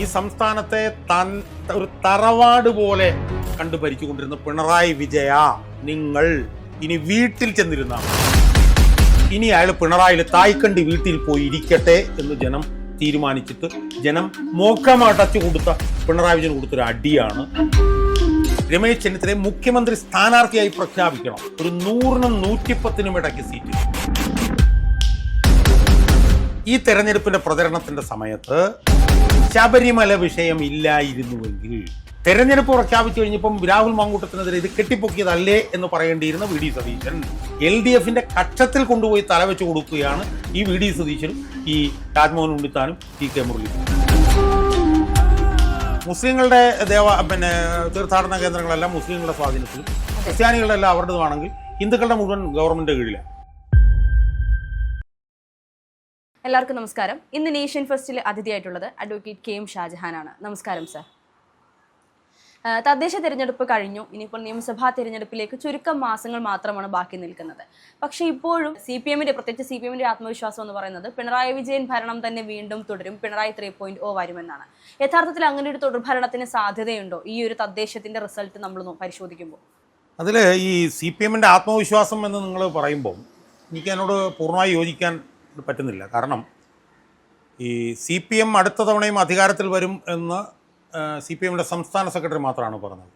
ഈ സംസ്ഥാനത്തെ ഒരു തറവാട് പോലെ കണ്ടു ഭരിച്ചുകൊണ്ടിരുന്ന പിണറായി വിജയ, നിങ്ങൾ ഇനി വീട്ടിൽ ചെന്നിരുന്ന ഇനി അയാൾ പിണറായിയിൽ തായ്ക്കണ്ടി വീട്ടിൽ പോയി ഇരിക്കട്ടെ എന്ന് ജനം തീരുമാനിച്ചിട്ട് ജനം മോക്കമടച്ചു കൊടുത്ത പിണറായി വിജയൻ കൊടുത്തൊരു അടിയാണ്. രമേശ് ചെന്നിത്തലയെ മുഖ്യമന്ത്രി സ്ഥാനാർത്ഥിയായി പ്രഖ്യാപിക്കണം. ഒരു 100-നും 110-നും ഇടയ്ക്ക് സീറ്റ്. ഈ തെരഞ്ഞെടുപ്പിന്റെ പ്രചരണത്തിന്റെ സമയത്ത് ശബരിമല വിഷയം ഇല്ലായിരുന്നുവെങ്കിൽ തെരഞ്ഞെടുപ്പ് പ്രഖ്യാപിച്ചു കഴിഞ്ഞപ്പം രാഹുൽ മാങ്കൂട്ടത്തിനെതിരെ ഇത് കെട്ടിപ്പൊക്കിയതല്ലേ എന്ന് പറയേണ്ടിയിരുന്ന വി ഡി സതീശൻ LDFന്റെ കക്ഷത്തിൽ കൊണ്ടുപോയി തലവെച്ച് കൊടുക്കുകയാണ് ഈ വി ഡി സതീശനും ഈ രാജ്മോഹൻ ഉണ്ണിത്താനും TK മുരളീധരനും. മുസ്ലിങ്ങളുടെ തീർത്ഥാടന കേന്ദ്രങ്ങളെല്ലാം മുസ്ലിങ്ങളുടെ സ്വാധീനത്തിലും ക്രിസ്ത്യാനികളുടെ എല്ലാം അവരുടേതുമാണെങ്കിൽ ഹിന്ദുക്കളുടെ മുഴുവൻ ഗവൺമെന്റ് കീഴിലാണ്. എല്ലാവർക്കും നമസ്കാരം. ഇന്ന് നേഷൻ ഫസ്റ്റിൽ അതിഥിയായിട്ടുള്ളത് അഡ്വക്കേറ്റ് KM ഷാജഹാനാണ്. നമസ്കാരം സർ. തദ്ദേശ തിരഞ്ഞെടുപ്പ് കഴിഞ്ഞു. ഇനിയിപ്പോൾ നിയമസഭാ തിരഞ്ഞെടുപ്പിലേക്ക് ചുരുക്കം മാസങ്ങൾ മാത്രമാണ് ബാക്കി നിൽക്കുന്നത്. പക്ഷേ ഇപ്പോഴും CPMന്റെ, പ്രത്യേകിച്ച് CPMന്റെ ആത്മവിശ്വാസം എന്ന് പറയുന്നത് പിണറായി വിജയൻ ഭരണം തന്നെ വീണ്ടും തുടരും, പിണറായി 3.0 വരുമെന്നാണ്. യഥാർത്ഥത്തിൽ അങ്ങനെ ഒരു തുടർഭരണത്തിന് സാധ്യതയുണ്ടോ ഈ ഒരു തദ്ദേശത്തിന്റെ റിസൾട്ട് നമ്മൾ പരിശോധിക്കുമ്പോൾ? അതിൽ ഈ CPMന്റെ ആത്മവിശ്വാസം എന്ന് നിങ്ങൾ പറയുമ്പോൾ എനിക്ക് അതിനോട് പൂർണ്ണമായി യോജിക്കാൻ പറ്റുന്നില്ല. കാരണം ഈ CPM അടുത്ത തവണയും അധികാരത്തിൽ വരും എന്ന് CPMന്റെ സംസ്ഥാന സെക്രട്ടറി മാത്രമാണ് പറഞ്ഞത്.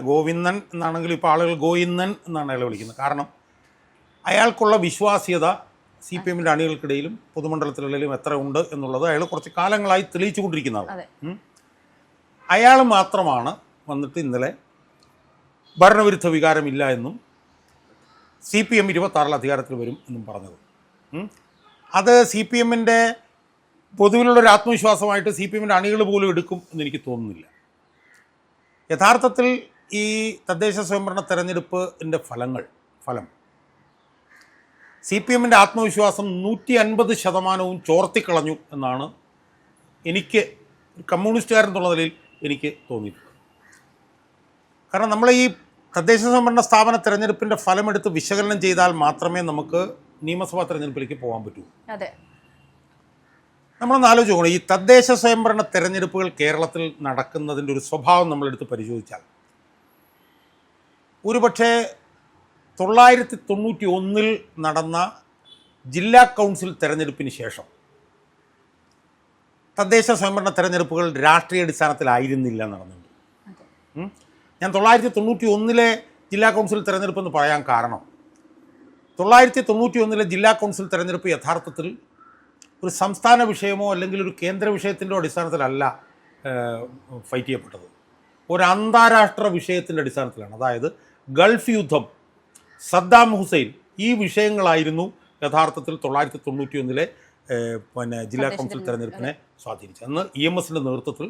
ഗോവിന്ദൻ എന്നാണെങ്കിലും ഇപ്പോൾ ആളുകൾ ഗോയിന്ദൻ എന്നാണ് അയാൾ വിളിക്കുന്നത്. കാരണം അയാൾക്കുള്ള വിശ്വാസ്യത CPMന്റെ അണികൾക്കിടയിലും പൊതുമണ്ഡലത്തിലും എത്ര ഉണ്ട് എന്നുള്ളത് അയാൾ കുറച്ച് കാലങ്ങളായി തെളിയിച്ചു കൊണ്ടിരിക്കുന്നതാണ്. അയാൾ മാത്രമാണ് വന്നിട്ട് ഇന്നലെ ഭരണവിരുദ്ധ വികാരമില്ല എന്നും CPM 26 അധികാരത്തിൽ വരും എന്നും പറഞ്ഞത്. അത് CPMന്റെ പൊതുവിലുള്ളൊരു ആത്മവിശ്വാസമായിട്ട് CPMന്റെ അണികൾ പോലും എടുക്കും എന്നെനിക്ക് തോന്നുന്നില്ല. യഥാർത്ഥത്തിൽ ഈ തദ്ദേശ സ്വയംഭരണ തെരഞ്ഞെടുപ്പിൻ്റെ ഫലം CPMന്റെ ആത്മവിശ്വാസം 150% ചോർത്തിക്കളഞ്ഞു എന്നാണ് എനിക്ക് കമ്മ്യൂണിസ്റ്റുകാരൻ എന്നുള്ള നിലയിൽ എനിക്ക് തോന്നിയിട്ടുള്ളത്. കാരണം നമ്മൾ ഈ തദ്ദേശ സ്വയംഭരണ സ്ഥാപന തെരഞ്ഞെടുപ്പിൻ്റെ ഫലമെടുത്ത് വിശകലനം ചെയ്താൽ മാത്രമേ നമുക്ക് നിയമസഭാ തെരഞ്ഞെടുപ്പിലേക്ക് പോകാൻ പറ്റൂ. അതെ, നമ്മളൊന്ന് ആലോചിക്കണം. ഈ തദ്ദേശ സ്വയംഭരണ തെരഞ്ഞെടുപ്പുകൾ കേരളത്തിൽ നടക്കുന്നതിൻ്റെ ഒരു സ്വഭാവം നമ്മളെടുത്ത് പരിശോധിച്ചാൽ ഒരുപക്ഷെ 1991 നടന്ന ജില്ലാ കൗൺസിൽ തെരഞ്ഞെടുപ്പിന് ശേഷം തദ്ദേശ സ്വയംഭരണ തെരഞ്ഞെടുപ്പുകൾ രാഷ്ട്രീയ അടിസ്ഥാനത്തിലായിരുന്നില്ല നടന്നുണ്ട്. ഞാൻ 1991 ജില്ലാ കൗൺസിൽ തെരഞ്ഞെടുപ്പ് എന്ന് പറയാൻ കാരണം 1991 ജില്ലാ കൗൺസിൽ തെരഞ്ഞെടുപ്പ് യഥാർത്ഥത്തിൽ ഒരു സംസ്ഥാന വിഷയമോ അല്ലെങ്കിൽ ഒരു കേന്ദ്ര വിഷയത്തിൻ്റെ അടിസ്ഥാനത്തിലല്ല ഫൈറ്റ് ചെയ്യപ്പെട്ടത്. ഒരു അന്താരാഷ്ട്ര വിഷയത്തിൻ്റെ അടിസ്ഥാനത്തിലാണ്. അതായത് ഗൾഫ് യുദ്ധം, സദ്ദാം ഹുസൈൻ, ഈ വിഷയങ്ങളായിരുന്നു യഥാർത്ഥത്തിൽ 1991 ജില്ലാ കൗൺസിൽ തെരഞ്ഞെടുപ്പിനെ സ്വാധീനിച്ചത്. അന്ന് EMSന്റെ നേതൃത്വത്തിൽ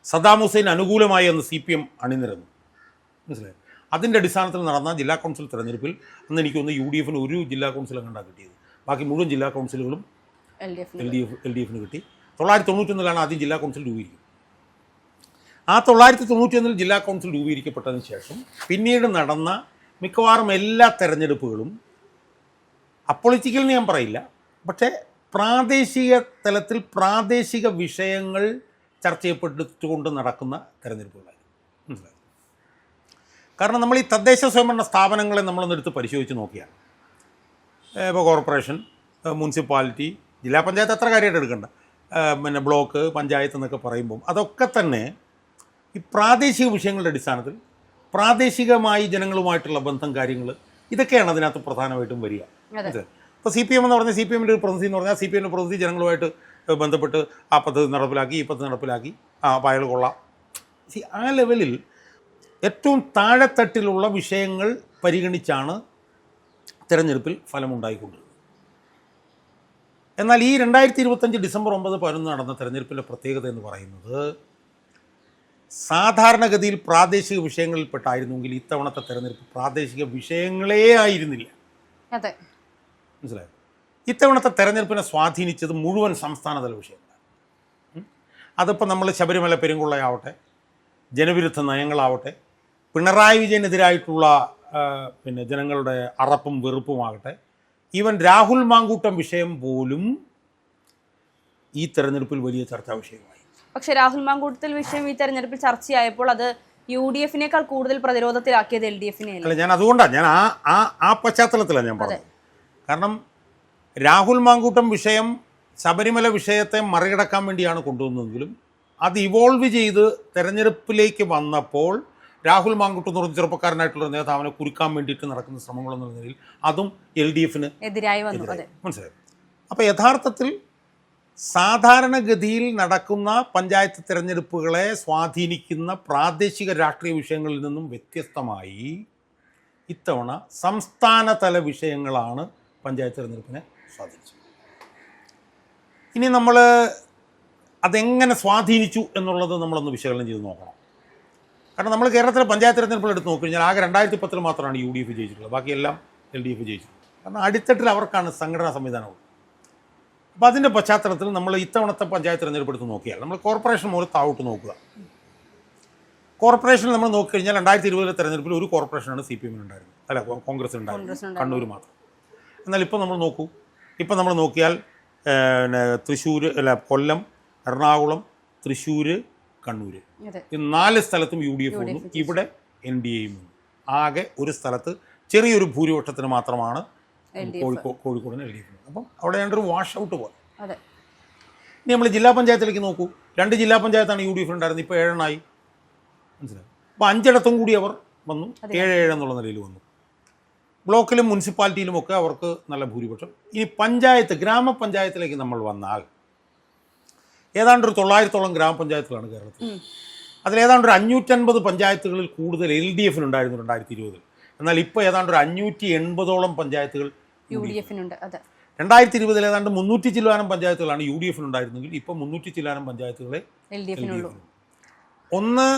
സദ്ദാം ഹുസൈൻ അനുകൂലമായി എന്ന് CPM അണിനിരന്നു. മനസ്സിലായി? അതിൻ്റെ അടിസ്ഥാനത്തിൽ നടന്ന ജില്ലാ കൗൺസിൽ തെരഞ്ഞെടുപ്പിൽ അന്ന് എനിക്ക് തോന്നുന്നു UDFന് ഒരു ജില്ലാ കൗൺസിലും കണ്ടാണ് കിട്ടിയത്. ബാക്കി മുഴുവൻ ജില്ലാ കൗൺസിലുകളും LDFന് കിട്ടി. 1991 ആദ്യം ജില്ലാ കൗൺസിൽ രൂപീകരിക്കും. ആ 1991 ജില്ലാ കൗൺസിൽ രൂപീകരിക്കപ്പെട്ടതിന് ശേഷം പിന്നീട് നടന്ന മിക്കവാറും എല്ലാ തെരഞ്ഞെടുപ്പുകളും അപ്പൊളിറ്റിക്കൽ ഞാൻ പറയില്ല, പക്ഷേ പ്രാദേശിക തലത്തിൽ പ്രാദേശിക വിഷയങ്ങൾ ചർച്ച ചെയ്യപ്പെട്ടുകൊണ്ട് നടക്കുന്ന തെരഞ്ഞെടുപ്പുകളായിരുന്നു. മനസ്സിലായി? കാരണം നമ്മൾ ഈ തദ്ദേശ സ്വയംഭരണ സ്ഥാപനങ്ങളെ നമ്മളൊന്നെടുത്ത് പരിശോധിച്ച് നോക്കിയാൽ ഇപ്പോൾ കോർപ്പറേഷൻ, മുനിസിപ്പാലിറ്റി, ജില്ലാ പഞ്ചായത്ത് അത്ര കാര്യമായിട്ട് എടുക്കണ്ട, ബ്ലോക്ക് പഞ്ചായത്ത് എന്നൊക്കെ പറയുമ്പം അതൊക്കെ തന്നെ ഈ പ്രാദേശിക വിഷയങ്ങളുടെ അടിസ്ഥാനത്തിൽ പ്രാദേശികമായി ജനങ്ങളുമായിട്ടുള്ള ബന്ധം, കാര്യങ്ങൾ, ഇതൊക്കെയാണ് അതിനകത്ത് പ്രധാനമായിട്ടും വരിക. ഇപ്പോൾ CPM എന്ന് പറഞ്ഞാൽ CPMൻ്റെ ഒരു പ്രതിനിധി എന്ന് പറഞ്ഞാൽ CPMൻ്റെ പ്രതിനിധി ജനങ്ങളുമായിട്ട് ബന്ധപ്പെട്ട് ആ പദ്ധതി നടപ്പിലാക്കി, ഈ പദ്ധതി നടപ്പിലാക്കി, അയാൾ കൊള്ളാം. ആ ലെവലിൽ ഏറ്റവും താഴെത്തട്ടിലുള്ള വിഷയങ്ങൾ പരിഗണിച്ചാണ് തെരഞ്ഞെടുപ്പിൽ ഫലമുണ്ടായിക്കൊണ്ടിരുന്നത്. എന്നാൽ ഈ 2025 ഡിസംബർ 9, 11 നടന്ന തെരഞ്ഞെടുപ്പിൻ്റെ പ്രത്യേകത എന്ന് പറയുന്നത് സാധാരണഗതിയിൽ പ്രാദേശിക വിഷയങ്ങളിൽപ്പെട്ടായിരുന്നെങ്കിൽ ഇത്തവണത്തെ തെരഞ്ഞെടുപ്പ് പ്രാദേശിക വിഷയങ്ങളേ ആയിരുന്നില്ല. അതെ, മനസ്സിലായോ? ഇത്തവണത്തെ തെരഞ്ഞെടുപ്പിനെ സ്വാധീനിച്ചത് മുഴുവൻ സംസ്ഥാനതല വിഷയങ്ങളാണ്. അതിപ്പോൾ നമ്മൾ ശബരിമല പെരുങ്കൊള്ളയാവട്ടെ, ജനവിരുദ്ധ നയങ്ങളാവട്ടെ, പിണറായി വിജയനെതിരായിട്ടുള്ള ജനങ്ങളുടെ അറപ്പും വെറുപ്പുമാകട്ടെ, ഈവൻ രാഹുൽ മാങ്കൂട്ടം വിഷയം പോലും ഈ തെരഞ്ഞെടുപ്പിൽ വലിയ ചർച്ചാ വിഷയമായി. പക്ഷേ രാഹുൽ മാങ്കൂട്ടത്തിൽ വിഷയം ഈ തെരഞ്ഞെടുപ്പിൽ ചർച്ചയായപ്പോൾ അത് UDF-നേക്കാൾ കൂടുതൽ പ്രതിരോധത്തിലാക്കിയത് LDF-നെ അല്ല, ഞാൻ അതുകൊണ്ടാണ് ഞാൻ ആ പശ്ചാത്തലത്തിലാണ് ഞാൻ പറഞ്ഞത്. കാരണം രാഹുൽ മാങ്കൂട്ടം വിഷയം ശബരിമല വിഷയത്തെ മറികടക്കാൻ വേണ്ടിയാണ് കൊണ്ടുവന്നതെങ്കിലും അത് ഇവോൾവ് ചെയ്ത് തെരഞ്ഞെടുപ്പിലേക്ക് വന്നപ്പോൾ രാഹുൽ മാങ്കൂട്ടം എന്ന് പറഞ്ഞ ചെറുപ്പക്കാരനായിട്ടുള്ള നേതാവിനെ കുരുക്കാൻ വേണ്ടിയിട്ട് നടക്കുന്ന ശ്രമങ്ങളെന്നുള്ള നിലയിൽ അതും LDF-ന് എതിരായി വന്നു. മനസ്സിലായി. അപ്പോൾ യഥാർത്ഥത്തിൽ സാധാരണഗതിയിൽ നടക്കുന്ന പഞ്ചായത്ത് തിരഞ്ഞെടുപ്പുകളെ സ്വാധീനിക്കുന്ന പ്രാദേശിക രാഷ്ട്രീയ വിഷയങ്ങളിൽ നിന്നും വ്യത്യസ്തമായി ഇത്തവണ സംസ്ഥാനതല വിഷയങ്ങളാണ് പഞ്ചായത്ത് തിരഞ്ഞെടുപ്പിനെ സ്വാധീനിച്ചത്. ഇനി നമ്മൾ അതെങ്ങനെ സ്വാധീനിച്ചു എന്നുള്ളത് നമ്മളൊന്ന് വിശകലനം ചെയ്ത് നോക്കണം. കാരണം നമ്മൾ കേരളത്തിലെ പഞ്ചായത്ത് തിരഞ്ഞെടുപ്പുകൾ എടുത്ത് നോക്കിക്കഴിഞ്ഞാൽ ആകെ 2010 മാത്രമാണ് UDF ജയിച്ചിട്ടുള്ളത്, ബാക്കിയെല്ലാം LDF ജയിച്ചിട്ടുള്ളത്. കാരണം അടിത്തട്ടിൽ അവർക്കാണ് സംഘടനാ സംവിധാനമുള്ളത്. അപ്പോൾ അതിൻ്റെ പശ്ചാത്തലത്തിൽ നമ്മൾ ഇത്തവണത്തെ പഞ്ചായത്ത് തിരഞ്ഞെടുപ്പ് എടുത്ത് നോക്കിയാൽ നമ്മൾ കോർപ്പറേഷൻ മുതൽ താഴോട്ട് നോക്കുക. കോർപ്പറേഷനിൽ നമ്മൾ നോക്കിക്കഴിഞ്ഞാൽ 2020 തെരഞ്ഞെടുപ്പിൽ ഒരു കോർപ്പറേഷനാണ് CPM ഉണ്ടായിരുന്നത്, അല്ല കോൺഗ്രസ് ഉണ്ടായിരുന്നത്, കണ്ണൂർ മാത്രം. എന്നാൽ ഇപ്പോൾ നമ്മൾ നോക്കൂ, ഇപ്പം നമ്മൾ നോക്കിയാൽ തൃശ്ശൂർ, അല്ല കൊല്ലം, എറണാകുളം, തൃശ്ശൂർ, കണ്ണൂർ, ഈ 4 സ്ഥലത്തും UDF വന്നു, ഇവിടെ NDAയും വന്നു. ആകെ ഒരു സ്ഥലത്ത് ചെറിയൊരു ഭൂരിപക്ഷത്തിന് മാത്രമാണ് കോഴിക്കോടിന് LDF. അപ്പം അവിടെ ഒരു വാഷ് ഔട്ട് പോലെ. ഇനി നമ്മൾ ജില്ലാ പഞ്ചായത്തിലേക്ക് നോക്കൂ, 2 ജില്ലാ പഞ്ചായത്താണ് UDF ഉണ്ടായിരുന്നത്, ഇപ്പോൾ 7 എണ്ണമായി. മനസ്സിലായി. അപ്പോൾ 5 കൂടി അവർ വന്നു, 7-7 എന്നുള്ള നിലയിൽ വന്നു. ബ്ലോക്കിലും മുനിസിപ്പാലിറ്റിയിലുമൊക്കെ അവർക്ക് നല്ല ഭൂരിപക്ഷം. ഇനി പഞ്ചായത്ത്, ഗ്രാമപഞ്ചായത്തിലേക്ക് നമ്മൾ വന്നാൽ ഏതാണ്ട് ഒരു 900ഓളം ഗ്രാമപഞ്ചായത്തുകളാണ് കേരളത്തിൽ. അതിലേതാണ്ട് ഒരു 550 പഞ്ചായത്തുകളിൽ കൂടുതൽ LDF-നുണ്ടായിരുന്നു 2020. എന്നാൽ ഇപ്പോൾ ഏതാണ്ട് ഒരു 580ഓളം പഞ്ചായത്തുകൾ UDF-നുണ്ട്. 2020 ഏതാണ്ട് 300 ചില്ലാനം പഞ്ചായത്തുകളാണ് UDF-നുണ്ടായിരുന്നെങ്കിൽ ഇപ്പോൾ 300 ചില്ലാനം പഞ്ചായത്തുകളെ LDF-നുള്ളൂ. ഒന്ന്,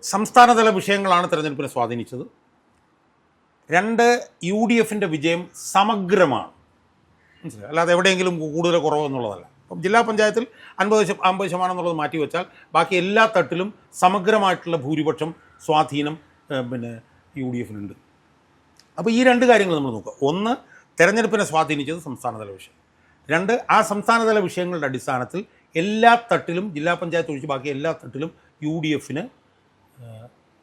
സംസ്ഥാനതല വിഷയങ്ങളാണ് തെരഞ്ഞെടുപ്പിനെ സ്വാധീനിച്ചത്. 2, UDF-ന്റെ വിജയം സമഗ്രമാണ്. മനസ്സിലായി. അല്ലാതെ എവിടെയെങ്കിലും കൂടുതൽ കുറവോ എന്നുള്ളതല്ല. അപ്പം ജില്ലാ പഞ്ചായത്തിൽ 50% എന്നുള്ളത് മാറ്റി വെച്ചാൽ ബാക്കി എല്ലാ തട്ടിലും സമഗ്രമായിട്ടുള്ള ഭൂരിപക്ഷം സ്വാധീനം UDF-നുണ്ട്. അപ്പോൾ ഈ 2 കാര്യങ്ങൾ നമ്മൾ നോക്കുക. ഒന്ന്, തെരഞ്ഞെടുപ്പിനെ സ്വാധീനിച്ചത് സംസ്ഥാനതല വിഷയം. 2, ആ സംസ്ഥാനതല വിഷയങ്ങളുടെ അടിസ്ഥാനത്തിൽ എല്ലാ തട്ടിലും, ജില്ലാ പഞ്ചായത്ത് ഒഴിച്ച് ബാക്കി എല്ലാ തട്ടിലും UDF-ന്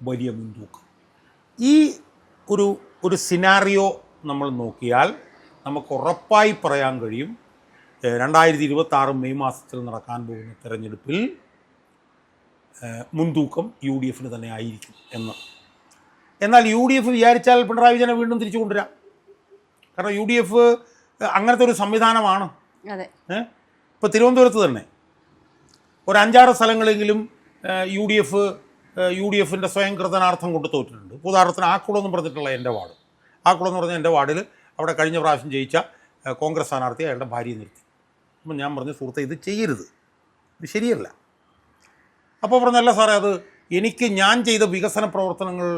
വലിയ മുൻതൂക്കം. ഈ ഒരു സിനാറിയോ നമ്മൾ നോക്കിയാൽ നമുക്ക് ഉറപ്പായി പറയാൻ കഴിയും 2026 മെയ് മാസത്തിൽ നടക്കാൻ പോകുന്ന തെരഞ്ഞെടുപ്പിൽ മുൻതൂക്കം UDF-ന് തന്നെ ആയിരിക്കും എന്ന്. എന്നാൽ UDF വിചാരിച്ചാൽ പിണറായി വിജയനെ വീണ്ടും തിരിച്ചു കൊണ്ടുവരാം. കാരണം UDF അങ്ങനത്തെ ഒരു സംവിധാനമാണ്. ഇപ്പോൾ തിരുവനന്തപുരത്ത് തന്നെ ഒരു 5-6 സ്ഥലങ്ങളെങ്കിലും UDF-ൻ്റെ സ്വയംകൃതനാർത്ഥം കൊണ്ട് തോറ്റിട്ടുണ്ട്. ഉദാഹരണത്തിന് ആക്കുളം എന്ന് പറഞ്ഞിട്ടുള്ള എൻ്റെ വാർഡ്, ആക്കുളം എന്ന് പറഞ്ഞ എൻ്റെ വാർഡിൽ അവിടെ കഴിഞ്ഞ പ്രാവശ്യം ജയിച്ച കോൺഗ്രസ് സ്ഥാനാർത്ഥി അയാളുടെ ഭാര്യയെ നിർത്തി. അപ്പം ഞാൻ പറഞ്ഞു, സുഹൃത്തെ, ഇത് ചെയ്യരുത്, ഇത് ശരിയല്ല. അപ്പോൾ പറഞ്ഞല്ല സാറേ, അത് ഞാൻ ചെയ്ത വികസന പ്രവർത്തനങ്ങൾ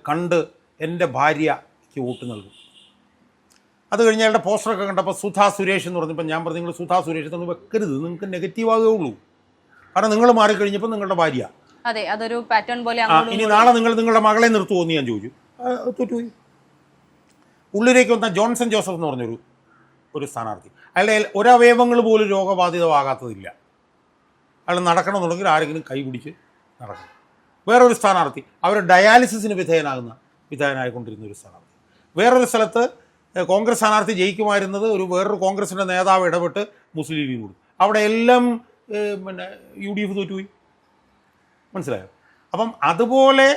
കണ്ട് എൻ്റെ ഭാര്യയ്ക്ക് വോട്ട് നൽകും. അത് കഴിഞ്ഞ് അയാളുടെ പോസ്റ്ററൊക്കെ കണ്ടപ്പോൾ സുധാ സുരേഷ് എന്ന് പറഞ്ഞപ്പോൾ ഞാൻ പറഞ്ഞു, നിങ്ങൾ സുധാ സുരേഷ് എന്ന് വെക്കരുത്, നിങ്ങൾക്ക് നെഗറ്റീവാകുകയുള്ളൂ. കാരണം നിങ്ങൾ മാറിക്കഴിഞ്ഞപ്പോൾ നിങ്ങളുടെ ഭാര്യ, അതെ, അതൊരു പാറ്റേൺ പോലെ. ഇനി നാളെ നിങ്ങളുടെ മകളെ നിർത്തുമോ എന്ന് ഞാൻ ചോദിച്ചു. തോറ്റുപോയി. ഉള്ളിലേക്ക് വന്ന ജോൺസൺ ജോസഫ് എന്ന് പറഞ്ഞൊരു സ്ഥാനാർത്ഥി, അയാളുടെ ഒരവയവങ്ങൾ പോലും രോഗബാധിതമാകാത്തതില്ല. അയാൾ നടക്കണമെന്നുണ്ടെങ്കിൽ ആരെങ്കിലും കൈ പിടിച്ച് നടക്കണം. വേറൊരു സ്ഥാനാർത്ഥി അവർ ഡയാലിസിസിന് വിധേയനായിക്കൊണ്ടിരുന്ന ഒരു സ്ഥാനാർത്ഥി. വേറൊരു സ്ഥലത്ത് കോൺഗ്രസ് സ്ഥാനാർത്ഥി ജയിക്കുമായിരുന്നത് വേറൊരു കോൺഗ്രസിൻ്റെ നേതാവ് ഇടപെട്ട് മുസ്ലിം ലീഗ് കൊടുത്തു. അവിടെ എല്ലാം UDF തോറ്റുപോയി. മനസ്സിലായോ? അപ്പം അതുപോലെ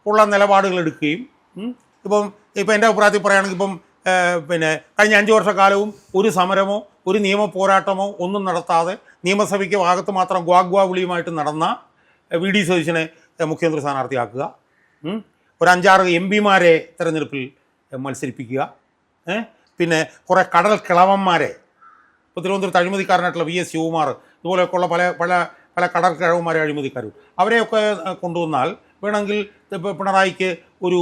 ഉള്ള നിലപാടുകൾ എടുക്കുകയും ഇപ്പം എൻ്റെ അഭിപ്രായത്തിൽ പറയുകയാണെങ്കിൽ ഇപ്പം കഴിഞ്ഞ 5 വർഷക്കാലവും ഒരു സമരമോ ഒരു നിയമ പോരാട്ടമോ ഒന്നും നടത്താതെ നിയമസഭയ്ക്ക് ഭാഗത്ത് മാത്രം വിളിയുമായിട്ട് നടന്ന VD സതീശനെ മുഖ്യമന്ത്രി സ്ഥാനാർത്ഥിയാക്കുക, ഒരു 5-6 MP-മാരെ തെരഞ്ഞെടുപ്പിൽ മത്സരിപ്പിക്കുക, പിന്നെ കുറേ കടൽ കിളവന്മാരെ, ഇപ്പോൾ തിരുവനന്തപുരത്ത് അഴിമതിക്കാരനായിട്ടുള്ള VS ശിവകുമാർ, ഇതുപോലെയൊക്കെയുള്ള പല കടൽ കിഴവന്മാരെ അഴിമതിക്കാരും അവരെയൊക്കെ കൊണ്ടുവന്നാൽ വേണമെങ്കിൽ പിണറായിക്ക് ഒരു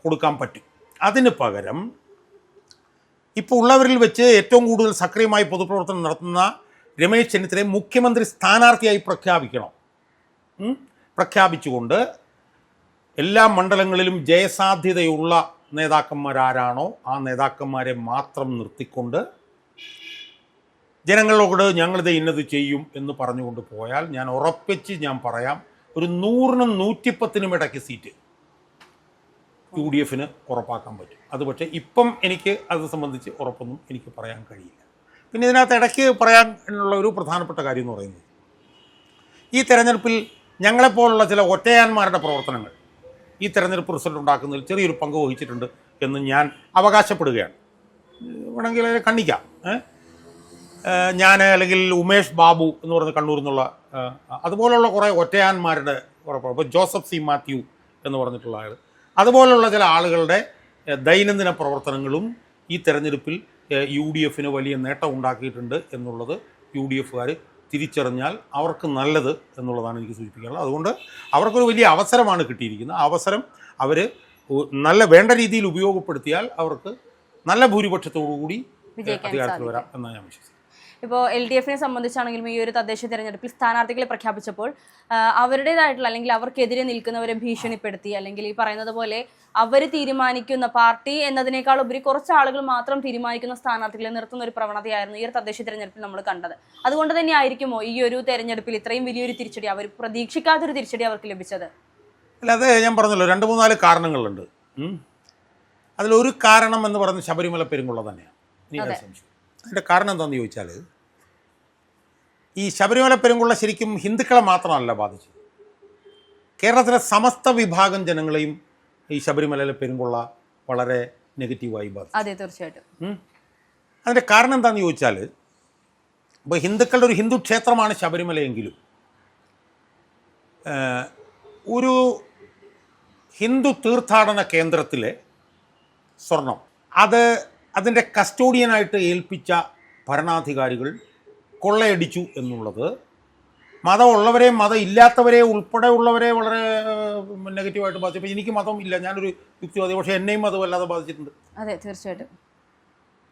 കൊടുക്കാൻ പറ്റും. അതിന് പകരം ഇപ്പോൾ ഉള്ളവരിൽ വെച്ച് ഏറ്റവും കൂടുതൽ സക്രിയമായി പൊതുപ്രവർത്തനം നടത്തുന്ന രമേശ് ചെന്നിത്തലയെ മുഖ്യമന്ത്രി സ്ഥാനാർത്ഥിയായി പ്രഖ്യാപിച്ചുകൊണ്ട് എല്ലാ മണ്ഡലങ്ങളിലും ജയസാധ്യതയുള്ള നേതാക്കന്മാരാരാണോ ആ നേതാക്കന്മാരെ മാത്രം നിർത്തിക്കൊണ്ട് ജനങ്ങളോട് ഞങ്ങളിത് ഇന്നത് ചെയ്യും എന്ന് പറഞ്ഞുകൊണ്ട് പോയാൽ ഞാൻ ഉറപ്പിച്ച് ഞാൻ പറയാം, ഒരു 100-നും 110-നും ഇടയ്ക്ക് സീറ്റ് UDF ഉറപ്പാക്കാൻ പറ്റും. അത് പക്ഷേ ഇപ്പം എനിക്ക് അത് സംബന്ധിച്ച് ഉറപ്പൊന്നും എനിക്ക് പറയാൻ കഴിയില്ല. പിന്നെ ഇതിനകത്ത് ഇടയ്ക്ക് പറയാനുള്ള ഒരു പ്രധാനപ്പെട്ട കാര്യം എന്ന് പറയുന്നത്, ഈ തെരഞ്ഞെടുപ്പിൽ ഞങ്ങളെപ്പോലുള്ള ചില ഒറ്റയാന്മാരുടെ പ്രവർത്തനങ്ങൾ ഈ തെരഞ്ഞെടുപ്പ് റിസൾട്ട് ഉണ്ടാക്കുന്നതിൽ ചെറിയൊരു പങ്ക് വഹിച്ചിട്ടുണ്ട് എന്ന് ഞാൻ അവകാശപ്പെടുകയാണ്. വേണമെങ്കിൽ കണ്ണിക്കാം. ഞാൻ അല്ലെങ്കിൽ ഉമേഷ് ബാബു എന്ന് പറഞ്ഞ കണ്ണൂരിൽ നിന്നുള്ള അതുപോലുള്ള കുറേ ഒറ്റയാന്മാരുടെ ഇപ്പോൾ ജോസഫ് സി മാത്യു എന്ന് പറഞ്ഞിട്ടുള്ള ആൾ, അതുപോലുള്ള ചില ആളുകളുടെ ദൈനംദിന പ്രവർത്തനങ്ങളും ഈ തെരഞ്ഞെടുപ്പിൽ UDF വലിയ നേട്ടം ഉണ്ടാക്കിയിട്ടുണ്ട് എന്നുള്ളത് UDF തിരിച്ചറിഞ്ഞാൽ അവർക്ക് നല്ലത് എന്നുള്ളതാണ് എനിക്ക് സൂചിപ്പിക്കാനുള്ളത്. അതുകൊണ്ട് അവർക്കൊരു വലിയ അവസരമാണ് കിട്ടിയിരിക്കുന്നത്. ആ അവസരം അവർ നല്ല വേണ്ട രീതിയിൽ ഉപയോഗപ്പെടുത്തിയാൽ അവർക്ക് നല്ല ഭൂരിപക്ഷത്തോടു കൂടി അധികാരത്തിൽ വരാം എന്നാണ് ഞാൻ വിശ്വസിക്കുന്നത്. ഇപ്പോൾ LDF സംബന്ധിച്ചാണെങ്കിലും ഈ ഒരു തദ്ദേശ തെരഞ്ഞെടുപ്പിൽ സ്ഥാനാർത്ഥികളെ പ്രഖ്യാപിച്ചപ്പോൾ അവരുടേതായിട്ടുള്ള അല്ലെങ്കിൽ അവർക്കെതിരെ നിൽക്കുന്നവരെ ഭീഷണിപ്പെടുത്തി, അല്ലെങ്കിൽ ഈ പറയുന്നത് പോലെ അവർ തീരുമാനിക്കുന്ന പാർട്ടി എന്നതിനേക്കാൾ ഉപരി കുറച്ച് ആളുകൾ മാത്രം തീരുമാനിക്കുന്ന സ്ഥാനാർത്ഥികളെ നിർത്തുന്ന ഒരു പ്രവണതയായിരുന്നു ഈ ഒരു തദ്ദേശ തെരഞ്ഞെടുപ്പിൽ നമ്മൾ കണ്ടത്. അതുകൊണ്ട് തന്നെ ആയിരിക്കുമോ ഈ ഒരു തെരഞ്ഞെടുപ്പിൽ ഇത്രയും വലിയൊരു തിരിച്ചടി, അവർ പ്രതീക്ഷിക്കാത്തൊരു തിരിച്ചടി അവർക്ക് ലഭിച്ചത്? അല്ല, അത് ഞാൻ പറഞ്ഞല്ലോ, 2-3-4 കാരണങ്ങളുണ്ട്. അതിലൊരു കാരണം എന്ന് പറയുന്നത് ശബരിമല പെരുങ്കൊള്ള തന്നെയാണ്. അതിൻ്റെ കാരണം എന്താണെന്ന് ചോദിച്ചാൽ, ഈ ശബരിമല പെരുങ്കൊള്ള ശരിക്കും ഹിന്ദുക്കളെ മാത്രമല്ല ബാധിച്ചത്, കേരളത്തിലെ സമസ്ത വിഭാഗം ജനങ്ങളെയും ഈ ശബരിമലയിലെ പെരുങ്കൊള്ള വളരെ നെഗറ്റീവായി ബാധിച്ചു. അതെ, തീർച്ചയായിട്ടും. അതിൻ്റെ കാരണം എന്താണെന്ന് ചോദിച്ചാൽ, ഇപ്പോൾ ഹിന്ദുക്കളുടെ ഒരു ഹിന്ദു ക്ഷേത്രമാണ് ശബരിമലയെങ്കിലും ഒരു ഹിന്ദു തീർത്ഥാടന കേന്ദ്രത്തിലെ സ്വർണം അതിൻ്റെ കസ്റ്റോഡിയനായിട്ട് ഏൽപ്പിച്ച ഭരണാധികാരികൾ കൊള്ളയടിച്ചു എന്നുള്ളത് മതമുള്ളവരെ മതം ഇല്ലാത്തവരെ ഉൾപ്പെടെയുള്ളവരെ വളരെ നെഗറ്റീവായിട്ട് ബാധിച്ചു. അപ്പോൾ എനിക്ക് മതം ഇല്ല, ഞാനൊരു യുക്തിവാദി, പക്ഷേ എന്നെയും മതം വല്ലാതെ ബാധിച്ചിട്ടുണ്ട്. അതെ, തീർച്ചയായിട്ടും.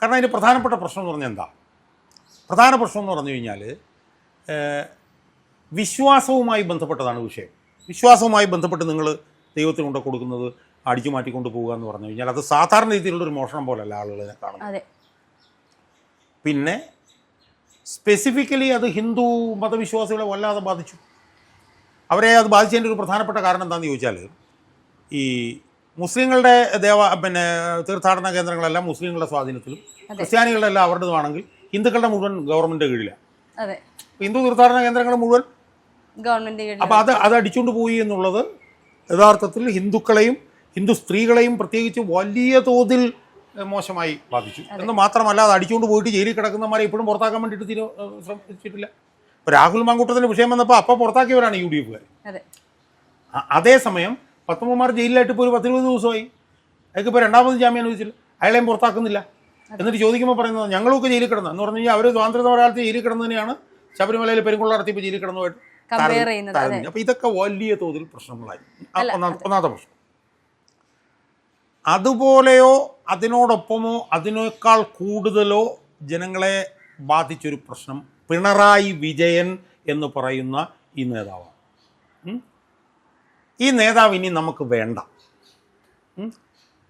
കാരണം അതിൻ്റെ പ്രധാനപ്പെട്ട പ്രശ്നം എന്ന് പറഞ്ഞാൽ എന്താ? പ്രധാന പ്രശ്നം എന്ന് പറഞ്ഞു കഴിഞ്ഞാൽ വിശ്വാസവുമായി ബന്ധപ്പെട്ടതാണ് വിഷയം. വിശ്വാസവുമായി ബന്ധപ്പെട്ട് നിങ്ങൾ ദൈവത്തിന് കൊണ്ട് കൊടുക്കുന്നത് അടിച്ചു മാറ്റിക്കൊണ്ട് പോവുക എന്ന് പറഞ്ഞു കഴിഞ്ഞാൽ അത് സാധാരണ രീതിയിലുള്ളൊരു മോഷണം പോലല്ല ആളുകളെ കാണുന്നത്. പിന്നെ സ്പെസിഫിക്കലി അത് ഹിന്ദു മതവിശ്വാസികളെ വല്ലാതെ ബാധിച്ചു. അവരെ അത് ബാധിച്ചതിൻ്റെ ഒരു പ്രധാനപ്പെട്ട കാരണം എന്താണെന്ന് ചോദിച്ചാൽ, ഈ മുസ്ലിങ്ങളുടെ തീർത്ഥാടന കേന്ദ്രങ്ങളെല്ലാം മുസ്ലിങ്ങളുടെ സ്വാധീനത്തിലും ക്രിസ്ത്യാനികളുടെ എല്ലാം അവരുടേതുമാണെങ്കിൽ ഹിന്ദുക്കളുടെ മുഴുവൻ ഗവൺമെൻറ് കീഴിലാണ്. ഹിന്ദു തീർത്ഥാടന കേന്ദ്രങ്ങൾ മുഴുവൻ ഗവൺമെൻറ്. അപ്പോൾ അത് അടിച്ചുകൊണ്ട് പോയി എന്നുള്ളത് യഥാർത്ഥത്തിൽ ഹിന്ദുക്കളെയും ഹിന്ദു സ്ത്രീകളെയും പ്രത്യേകിച്ച് വലിയ തോതിൽ മോശമായി ബാധിച്ചു. എന്ന് മാത്രമല്ല, അത് അടിച്ചുകൊണ്ട് പോയിട്ട് ജയിലിൽ കിടക്കുന്നവരെ ഇപ്പോഴും പുറത്താക്കാൻ വേണ്ടിയിട്ട് ശ്രമിച്ചിട്ടില്ല. ഇപ്പോൾ രാഹുൽ മാങ്കൂട്ടത്തിൻ്റെ വിഷയം വന്നപ്പോൾ അപ്പോൾ പുറത്താക്കിയവരാണ് UDF. അതേസമയം പത്മകുമാർ ജയിലിലായിട്ട് ഇപ്പോൾ ഒരു 10-20 ദിവസമായി. അയാൾക്ക് ഇപ്പോൾ 2ാമത് ജാമ്യം അനുവദിച്ചില്ല, അയാളെയും പുറത്താക്കുന്നില്ല. എന്നിട്ട് ചോദിക്കുമ്പോൾ പറയുന്നത് ഞങ്ങളൊക്കെ ജയിലിൽ കിടന്നു എന്ന് പറഞ്ഞു കഴിഞ്ഞാൽ അവർ സ്വാതന്ത്ര്യ സമരകാലത്ത് ജയിലിൽ കിടന്നതിനെയാണ് ശബരിമലയിൽ പെരുങ്കൊള്ള നടത്തിയപ്പോൾ ജയിലിൽ കിടന്നുമായിട്ട്. അപ്പോൾ ഇതൊക്കെ വലിയ തോതിൽ പ്രശ്നങ്ങളായി. ഒന്നാമത്തെ പ്രശ്നം. അതുപോലെയോ അതിനോടൊപ്പമോ അതിനേക്കാൾ കൂടുതലോ ജനങ്ങളെ ബാധിച്ചൊരു പ്രശ്നം പിണറായി വിജയൻ എന്ന് പറയുന്ന ഈ നേതാവാണ്. ഈ നേതാവ് ഇനി നമുക്ക് വേണ്ട.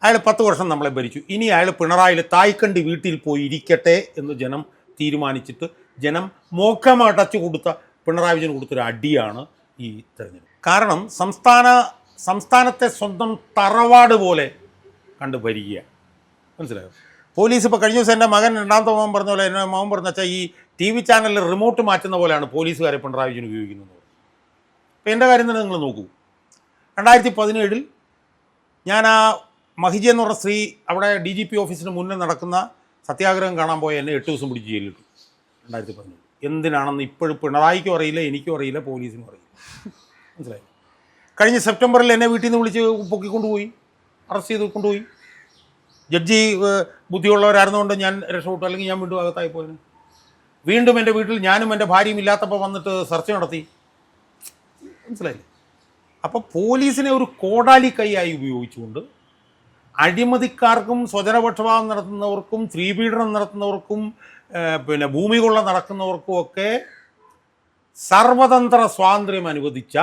അയാൾ 10 വർഷം നമ്മളെ ഭരിച്ചു, ഇനി അയാൾ പിണറായിയിൽ തായ്ക്കണ്ടി വീട്ടിൽ പോയി ഇരിക്കട്ടെ എന്ന് ജനം തീരുമാനിച്ചിട്ട് ജനം മോക്കമടച്ചു കൊടുത്ത പിണറായി വിജയൻ കൊടുത്തൊരു അടിയാണ് ഈ തെരഞ്ഞെടുപ്പ്. കാരണം സംസ്ഥാനത്തെ സ്വന്തം തറവാട് പോലെ കണ്ട് ഭരിക്കുക. മനസ്സിലായോ? പോലീസ് ഇപ്പോൾ കഴിഞ്ഞ ദിവസം എൻ്റെ മകൻ 2ാമത്തെ മകൻ പറഞ്ഞ പോലെ എന്നെ മകൻ പറഞ്ഞ വെച്ചാൽ ഈ TV ചാനലിൽ റിമോട്ട് മാറ്റുന്ന പോലെയാണ് പോലീസുകാരെ പിണറായി വിജയൻ ഉപയോഗിക്കുന്നത്. അപ്പോൾ എൻ്റെ കാര്യം തന്നെ നിങ്ങൾ നോക്കൂ. 2017 ഞാൻ ആ മഹിജ എന്ന് പറഞ്ഞ സ്ത്രീ അവിടെ DGP ഓഫീസിന് മുന്നേ നടക്കുന്ന സത്യാഗ്രഹം കാണാൻ പോയ എന്നെ 8 ദിവസം പിടിച്ച് ജയിലിട്ടു. 2017 എന്തിനാണെന്ന് ഇപ്പോഴും പിണറായിക്കും അറിയില്ല, എനിക്കും അറിയില്ല, പോലീസിനും അറിയില്ല. മനസ്സിലായി? കഴിഞ്ഞ സെപ്റ്റംബറിൽ എന്നെ വീട്ടിൽ നിന്ന് വിളിച്ച് പൊക്കിക്കൊണ്ടുപോയി, അറസ്റ്റ് ചെയ്ത് കൊണ്ടുപോയി. ജഡ്ജി ബുദ്ധിയുള്ളവരായിരുന്നുകൊണ്ട് ഞാൻ രക്ഷപ്പെട്ടു, അല്ലെങ്കിൽ ഞാൻ വീണ്ടും അകത്തായി പോയത്. വീണ്ടും എൻ്റെ വീട്ടിൽ ഞാനും എൻ്റെ ഭാര്യയും ഇല്ലാത്തപ്പോൾ വന്നിട്ട് സെർച്ച് നടത്തി. മനസ്സിലായില്ലേ? അപ്പോൾ പോലീസിനെ ഒരു കോടാലി കൈയായി ഉപയോഗിച്ചുകൊണ്ട് അഴിമതിക്കാർക്കും സ്വജനപക്ഷപാതം നടത്തുന്നവർക്കും സ്ത്രീപീഡനം നടത്തുന്നവർക്കും ഭൂമി കൊള്ള നടക്കുന്നവർക്കും ഒക്കെ സർവതന്ത്ര സ്വാതന്ത്ര്യം അനുവദിച്ച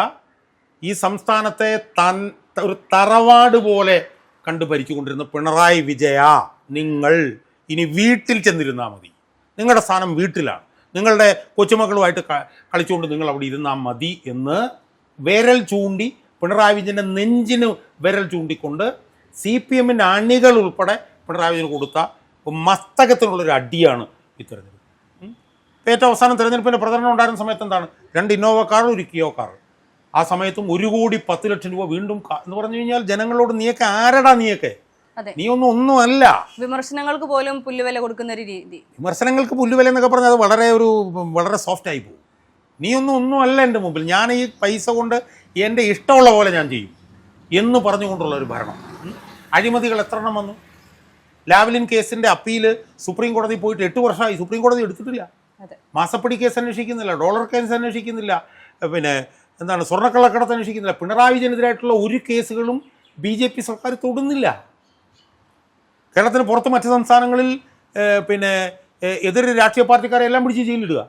ഈ സംസ്ഥാനത്തെ ഒരു തറവാട് പോലെ കണ്ട് ഭരിച്ചുകൊണ്ടിരുന്ന പിണറായി വിജയ, നിങ്ങൾ ഇനി വീട്ടിൽ ചെന്നിരുന്നാൽ മതി. നിങ്ങളുടെ സ്ഥാനം വീട്ടിലാണ്. നിങ്ങളുടെ കൊച്ചുമക്കളുമായിട്ട് കളിച്ചുകൊണ്ട് നിങ്ങൾ അവിടെ ഇരുന്നാൽ മതി എന്ന് വിരൽ ചൂണ്ടി, പിണറായി വിജയൻ്റെ നെഞ്ചിന് വിരൽ ചൂണ്ടിക്കൊണ്ട് CPM-ൻ്റെ അണികൾ ഉൾപ്പെടെ പിണറായി വിജയന് കൊടുത്ത മസ്തകത്തിനുള്ളൊരു അടിയാണ് ഈ തെരഞ്ഞെടുപ്പ്. ഏറ്റവും അവസാനം തെരഞ്ഞെടുപ്പിൻ്റെ പ്രചരണം ഉണ്ടായിരുന്ന സമയത്ത് എന്താണ്? 2 ഇന്നോവ കാർ, 1 കിയോ കാർ. ആ സമയത്തും 1,10,00,000 രൂപ വീണ്ടും എന്ന് പറഞ്ഞു കഴിഞ്ഞാൽ ജനങ്ങളോട് നീയൊക്കെ ആരടാ, നീയൊക്കെ നീ ഒന്നുമല്ല. വിമർശനങ്ങൾക്ക് പോലും പുല്ലുവില കൊടുക്കുന്ന ഒരു രീതി. വിമർശനങ്ങൾക്ക് പുല്ലുവില എന്നൊക്കെ പറഞ്ഞാൽ അത് വളരെ സോഫ്റ്റ് ആയി പോകും. നീ ഒന്നുമല്ല എൻ്റെ മുമ്പിൽ. ഞാൻ ഈ പൈസ കൊണ്ട് എൻ്റെ ഇഷ്ടമുള്ള പോലെ ഞാൻ ചെയ്യും എന്ന് പറഞ്ഞുകൊണ്ടുള്ള ഒരു ഭരണം. അഴിമതികൾ എത്ര എണ്ണം വന്നു? ലാവ്ലിൻ കേസിൻ്റെ അപ്പീൽ സുപ്രീം കോടതി പോയിട്ട് 8 വർഷമായി. സുപ്രീം കോടതി എടുത്തിട്ടില്ല. മാസപ്പടി കേസ് അന്വേഷിക്കുന്നില്ല, ഡോളർ കേസ് അന്വേഷിക്കുന്നില്ല, പിന്നെ എന്താണ് സ്വർണ്ണക്കള്ളക്കടത്ത് അന്വേഷിക്കുന്നില്ല. പിണറായി വിജയനെതിരായിട്ടുള്ള ഒരു കേസുകളും BJP സർക്കാർ തൊടുന്നില്ല. കേരളത്തിന് പുറത്ത് മറ്റ് സംസ്ഥാനങ്ങളിൽ പിന്നെ എതിർ രാഷ്ട്രീയ പാർട്ടിക്കാരെ എല്ലാം പിടിച്ച് ജയിലിടുക.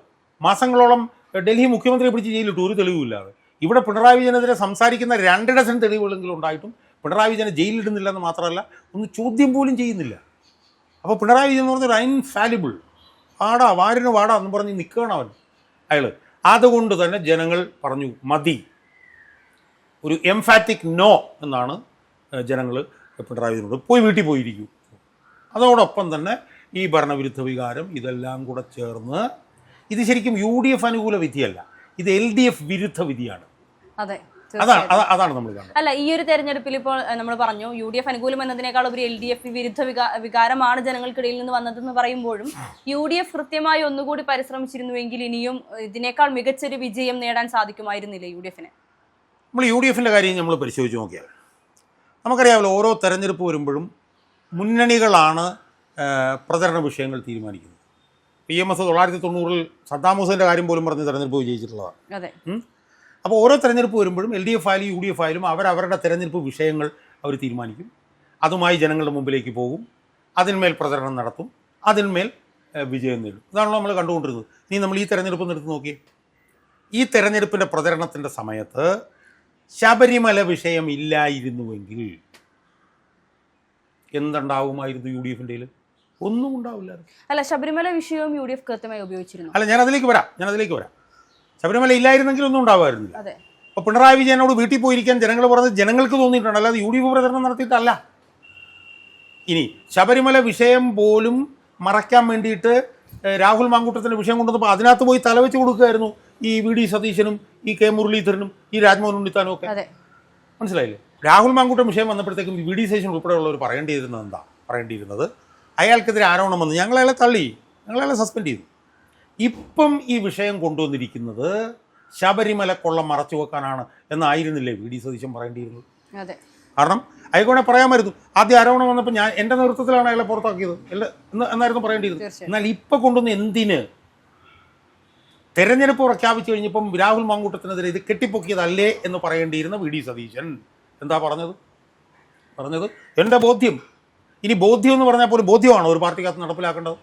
മാസങ്ങളോളം ഡൽഹി മുഖ്യമന്ത്രിയെ പിടിച്ച് ജയിലിട്ടു, ഒരു തെളിവുമില്ലാതെ. ഇവിടെ പിണറായി വിജയനെതിരെ സംസാരിക്കുന്ന 2 ഡസൻ തെളിവുകളെങ്കിലും ഉണ്ടായിട്ടും പിണറായി വിജയനെ ജയിലിടുന്നില്ലെന്ന് മാത്രമല്ല, ഒന്ന് ചോദ്യം പോലും ചെയ്യുന്നില്ല. അപ്പോൾ പിണറായി വിജയൻ എന്ന് പറഞ്ഞൊരു ഇൻഫാലിബിൾ വാരിന് വാടാ എന്ന് പറഞ്ഞ് നിൽക്കുകയാണ് അയാൾ. അതുകൊണ്ട് തന്നെ ജനങ്ങൾ പറഞ്ഞു മതി. ഒരു എംഫാറ്റിക് നോ എന്നാണ് ജനങ്ങൾ പിണറായി വിജയനോട് വീട്ടിൽ പോയിരിക്കൂ. അതോടൊപ്പം തന്നെ ഈ ഭരണവിരുദ്ധ വികാരം ഇതെല്ലാം കൂടെ ചേർന്ന്, ഇത് ശരിക്കും UDF അനുകൂല വിധിയല്ല, ഇത് LDF വിരുദ്ധ വിധിയാണ്. അതാണ് നമ്മൾ കാണുന്നത്. അല്ല, ഈ ഒരു തെരഞ്ഞെടുപ്പിൽ ഇപ്പോൾ നമ്മൾ പറഞ്ഞു UDF അനുകൂലം എന്നതിനേക്കാൾ ഒരു LDF വിരുദ്ധ വികാരമാണ് ജനങ്ങൾക്കിടയിൽ നിന്ന് വന്നതെന്ന് പറയുമ്പോഴും UDF കൃത്യമായി ഒന്നുകൂടി പരിശ്രമിച്ചിരുന്നുവെങ്കിൽ ഇനിയും ഇതിനേക്കാൾ മികച്ചൊരു വിജയം നേടാൻ സാധിക്കുമായിരുന്നില്ല UDF-ന്. നമ്മൾ UDF-ൻ്റെ കാര്യം നമ്മൾ പരിശോധിച്ച് നോക്കിയാൽ നമുക്കറിയാമല്ലോ, ഓരോ തെരഞ്ഞെടുപ്പ് വരുമ്പോഴും മുന്നണികളാണ് പ്രചരണ വിഷയങ്ങൾ തീരുമാനിക്കുന്നത്. PMS 1990-ൽ സദ്ദാം ഹുസൈൻ്റെ കാര്യം പോലും പറഞ്ഞ് തെരഞ്ഞെടുപ്പ് വിജയിച്ചിട്ടുള്ളതാണ്. അപ്പോൾ ഓരോ തെരഞ്ഞെടുപ്പ് വരുമ്പോഴും LDF ആയാലും UDF ആയാലും അവരവരുടെ തെരഞ്ഞെടുപ്പ് വിഷയങ്ങൾ അവർ തീരുമാനിക്കും. അതുമായി ജനങ്ങളുടെ മുമ്പിലേക്ക് പോകും, അതിന്മേൽ പ്രചരണം നടത്തും, അതിന്മേൽ വിജയം നേടും. ഇതാണല്ലോ നമ്മൾ കണ്ടുകൊണ്ടിരുന്നത്. ഇനി നമ്മൾ ഈ തെരഞ്ഞെടുപ്പ് എടുത്ത് നോക്കിയേ. ഈ തെരഞ്ഞെടുപ്പിൻ്റെ പ്രചരണത്തിൻ്റെ സമയത്ത് ശബരിമല വിഷയം ഇല്ലായിരുന്നുവെങ്കിൽ എന്തുണ്ടാവുമായിരുന്നു UDF-ൻ്റെ? ഒന്നും ഉണ്ടാവില്ലായിരുന്നു. അല്ല, ശബരിമല വിഷയവും UDF കൃത്യമായി ഉപയോഗിച്ചിരുന്നു. അല്ല, ഞാൻ അതിലേക്ക് വരാം. ശബരിമല ഇല്ലായിരുന്നെങ്കിൽ ഒന്നും ഉണ്ടാവുമായിരുന്നില്ല. അപ്പോൾ പിണറായി വിജയനോട് വീട്ടിൽ പോയിരിക്കാൻ ജനങ്ങൾ പറഞ്ഞത് ജനങ്ങൾക്ക് തോന്നിയിട്ടുണ്ട്, അല്ലാതെ UDF പ്രചരണം നടത്തിയിട്ടല്ല. ഇനി ശബരിമല വിഷയം പോലും മറയ്ക്കാൻ വേണ്ടിയിട്ട് രാഹുൽ മാങ്കൂട്ടത്തിൻ്റെ വിഷയം കൊണ്ടുവന്നപ്പോൾ അതിനകത്ത് പോയി തലവെച്ച് കൊടുക്കുകയായിരുന്നു ഈ VD സതീശനും ഈ K മുരളീധരനും ഈ രാജ്മോഹൻ ഉണ്ണിത്താനും ഒക്കെ. മനസ്സിലായില്ലേ? രാഹുൽ മാങ്കൂട്ടം വിഷയം വന്നപ്പോഴത്തേക്കും VD സതീശൻ ഉൾപ്പെടെയുള്ളവർ പറയേണ്ടിയിരുന്നത് അയാൾക്കെതിരെ ആരോപണം വന്നു, ഞങ്ങളയാളെ തള്ളി, ഞങ്ങളയാളെ സസ്പെൻഡ് ചെയ്തു. ഇപ്പം ഈ വിഷയം കൊണ്ടുവന്നിരിക്കുന്നത് ശബരിമല കൊള്ളം മറച്ചു വെക്കാനാണ് എന്നായിരുന്നില്ലേ VD സതീശൻ പറയേണ്ടിയിരുന്നത്? കാരണം അയാൾക്കൂടെ പറയാമായിരുന്നു. ആദ്യം ആരോപണം വന്നപ്പോൾ എൻ്റെ നേതൃത്വത്തിലാണ് അയാളെ പുറത്താക്കിയത് എന്നായിരുന്നു പറയേണ്ടിയിരുന്നത്. എന്നാൽ ഇപ്പം കൊണ്ടുവന്ന് എന്തിന്? തെരഞ്ഞെടുപ്പ് പ്രഖ്യാപിച്ചു കഴിഞ്ഞപ്പം രാഹുൽ മാങ്കൂട്ടത്തിനെതിരെ ഇത് കെട്ടിപ്പൊക്കിയതല്ലേ എന്ന് പറയേണ്ടിയിരുന്ന VD സതീശൻ എന്താ പറഞ്ഞത് എൻ്റെ ബോധ്യം. ഇനി ബോധ്യം എന്ന് പറഞ്ഞാൽ പോലും ബോധ്യമാണോ ഒരു പാർട്ടിക്കകത്ത് നടപ്പിലാക്കേണ്ടത്?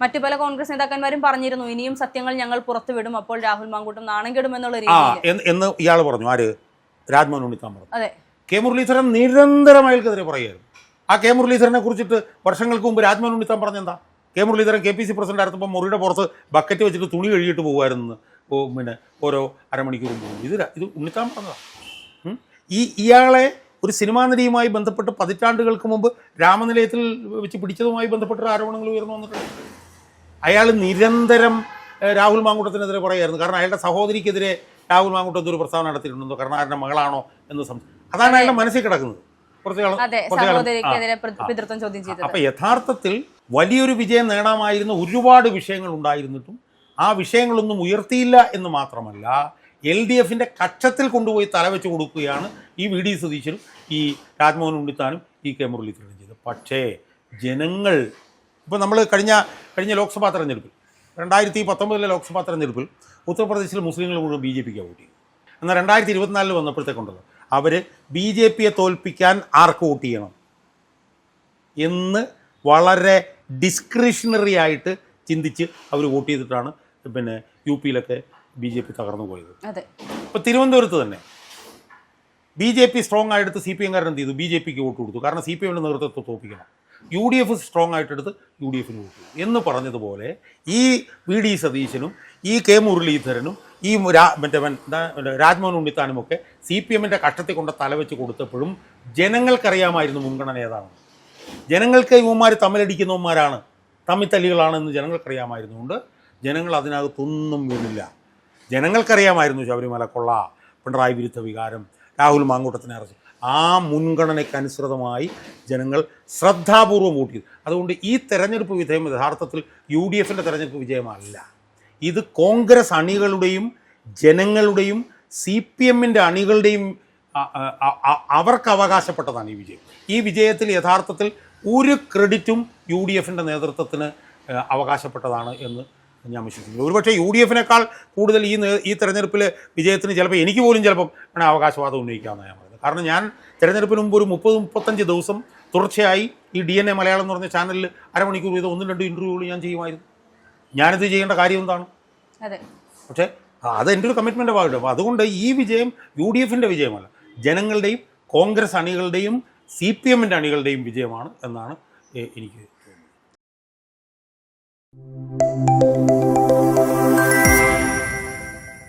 മറ്റു പല കോൺഗ്രസ് നേതാക്കന്മാരും പറഞ്ഞിരുന്നു ഇനിയും സത്യങ്ങൾ ഞങ്ങൾ പുറത്തുവിടും, അപ്പോൾ രാഹുൽ മാങ്കൂട്ടം നാണം കെടും എന്നുള്ള രീതിയിൽ എന്ന് ഇയാൾ പറഞ്ഞു. ആര്? രാജ്മോഹൻ ഉണ്ണിത്താൻ പറഞ്ഞു. K മുരളീധരൻ നിരന്തരം അയാൾക്കെതിരെ പറയുകയായിരുന്നു. ആ K മുരളീധരനെ കുറിച്ചിട്ട് വർഷങ്ങൾക്ക് മുമ്പ് രാജ്മോഹൻ ഉണ്ണിത്താൻ പറഞ്ഞെന്താ? K മുരളീധരൻ KPC പ്രസിഡന്റ് ആയിരുന്നപ്പോൾ മുറിയുടെ പുറത്ത് ബക്കറ്റ് വെച്ചിട്ട് തുണി കഴുകിയിട്ട് പോകുമായിരുന്നു, പിന്നെ ഓരോ അരമണിക്കൂറും പോകും. ഇത് ഉണ്ണിത്താൻ പറഞ്ഞതാണ്. ഇയാളെ ഒരു സിനിമാ നടിയുമായി ബന്ധപ്പെട്ട് പതിറ്റാണ്ടുകൾക്ക് മുമ്പ് രാമനിലയത്തിൽ വെച്ച് പിടിച്ചതുമായി ബന്ധപ്പെട്ട ആരോപണങ്ങൾ ഉയർന്നു വന്നിട്ടുണ്ട്. അയാൾ നിരന്തരം രാഹുൽ മാങ്കൂട്ടത്തിനെതിരെ പറയുമായിരുന്നു. കാരണം അയാളുടെ സഹോദരിക്കെതിരെ രാഹുൽ മാങ്കൂട്ടം ഒരു പ്രസ്താവന നടത്തിയിട്ടുണ്ടോ, കരുണാകരൻ്റെ മകളാണോ എന്ന് അതാണ് അയാളുടെ മനസ്സിൽ കിടക്കുന്നത്. അപ്പൊ യഥാർത്ഥത്തിൽ വലിയൊരു വിജയം നേടാമായിരുന്ന ഒരുപാട് വിഷയങ്ങൾ ഉണ്ടായിരുന്നിട്ടും ആ വിഷയങ്ങളൊന്നും ഉയർത്തിയില്ല എന്ന് മാത്രമല്ല, LDF-ന്റെ കക്ഷത്തിൽ കൊണ്ടുപോയി തലവെച്ച് കൊടുക്കുകയാണ് ഈ VD സതീശനും ഈ രാജ്മോഹൻ ഉണ്ണിത്താനും ഈ K മുരളീധരനും ചെയ്തത്. പക്ഷേ ജനങ്ങൾ ഇപ്പോൾ നമ്മൾ കഴിഞ്ഞ ലോക്സഭാ തെരഞ്ഞെടുപ്പിൽ 2019 ലോക്സഭാ തെരഞ്ഞെടുപ്പിൽ ഉത്തർപ്രദേശിൽ മുസ്ലിങ്ങൾ മുഴുവൻ BJP-ക്ക് വോട്ട് ചെയ്തു. എന്നാൽ 2024 വന്നപ്പോഴത്തേക്കുണ്ടല്ലോ അവർ BJP-യെ തോൽപ്പിക്കാൻ ആർക്ക് വോട്ട് ചെയ്യണം എന്ന് വളരെ ഡിസ്ക്രിഷണറി ആയിട്ട് ചിന്തിച്ച് അവർ വോട്ട് ചെയ്തിട്ടാണ് UP-യിലൊക്കെ BJP തകർന്നു പോയത്. ഇപ്പോൾ തിരുവനന്തപുരത്ത് തന്നെ BJP സ്ട്രോങ് ആയിട്ട് CPM-കാരൻ എന്ത് ചെയ്തു? BJP-ക്ക് വോട്ട് കൊടുത്തു. കാരണം CPM-ന്റെ നേതൃത്വത്തെ തോപ്പിക്കണം. UDF സ്ട്രോങ് ആയിട്ടെടുത്ത് UDF-ന് വോട്ട് ചെയ്തു എന്ന് പറഞ്ഞതുപോലെ ഈ VD സതീശനും ഈ K മുരളീധരനും ഈ രാജ്മോഹൻ ഉണ്ണിത്താനുമൊക്കെ CPM-ന്റെ കഷ്ടത്തിൽ കൊണ്ട് തലവെച്ച് കൊടുത്തപ്പോഴും ജനങ്ങൾക്കറിയാമായിരുന്നു മുൻഗണന ഏതാണ്. ജനങ്ങൾക്ക് ഇവന്മാർ തമ്മിലടിക്കുന്നവന്മാരാണ്, തമ്മിത്തല്ലികളാണെന്ന് ജനങ്ങൾക്കറിയാമായിരുന്നുകൊണ്ട് ജനങ്ങൾ അതിനകത്തൊന്നും വീണില്ല. ജനങ്ങൾക്കറിയാമായിരുന്നു ശബരിമല കൊള്ള, പിണറായി വിരുദ്ധ വികാരം, രാഹുൽ മാങ്കൂട്ടത്തിനെ അറസ്റ്റ്. ആ മുൻഗണനയ്ക്കനുസൃതമായി ജനങ്ങൾ ശ്രദ്ധാപൂർവം വോട്ട് ചെയ്തു. അതുകൊണ്ട് ഈ തെരഞ്ഞെടുപ്പ് വിജയം യഥാർത്ഥത്തിൽ UDF-ന്റെ തെരഞ്ഞെടുപ്പ് വിജയമല്ല. ഇത് കോൺഗ്രസ് അണികളുടെയും ജനങ്ങളുടെയും CPM-ന്റെ അണികളുടെയും അവർക്ക് അവകാശപ്പെട്ടതാണ് ഈ വിജയം. ഈ വിജയത്തിൽ യഥാർത്ഥത്തിൽ ഒരു ക്രെഡിറ്റും UDF-ന്റെ നേതൃത്വത്തിന് അവകാശപ്പെട്ടതാണ് എന്ന് ഞാൻ വിശ്വസിക്കുന്നു. ഒരുപക്ഷെ UDF-നേക്കാൾ കൂടുതൽ ഈ തെരഞ്ഞെടുപ്പിൽ വിജയത്തിന് ചിലപ്പോൾ എനിക്ക് പോലും ചിലപ്പം അവകാശവാദം ഉന്നയിക്കാമെന്ന് ഞാൻ പറയുന്നത്. കാരണം ഞാൻ തെരഞ്ഞെടുപ്പിന് മുമ്പ് ഒരു 30-35 ദിവസം തുടർച്ചയായി ഈ DNA മലയാളം എന്ന് പറഞ്ഞ ചാനലിൽ അരമണിക്കൂർ വീതം 1-2 ഇൻ്റർവ്യൂകൾ ഞാൻ ചെയ്യുമായിരുന്നു. ഞാനിത് ചെയ്യേണ്ട കാര്യം എന്താണ്? പക്ഷേ അത് എൻ്റെ ഒരു കമ്മിറ്റ്മെൻ്റ് ഭാഗമുണ്ട്. അപ്പോൾ അതുകൊണ്ട് ഈ വിജയം UDF-ന്റെ വിജയമല്ല, ജനങ്ങളുടെയും കോൺഗ്രസ് അണികളുടെയും CPM-ന്റെ അണികളുടെയും വിജയമാണ് എന്നാണ് എനിക്ക് തോന്നുന്നത്.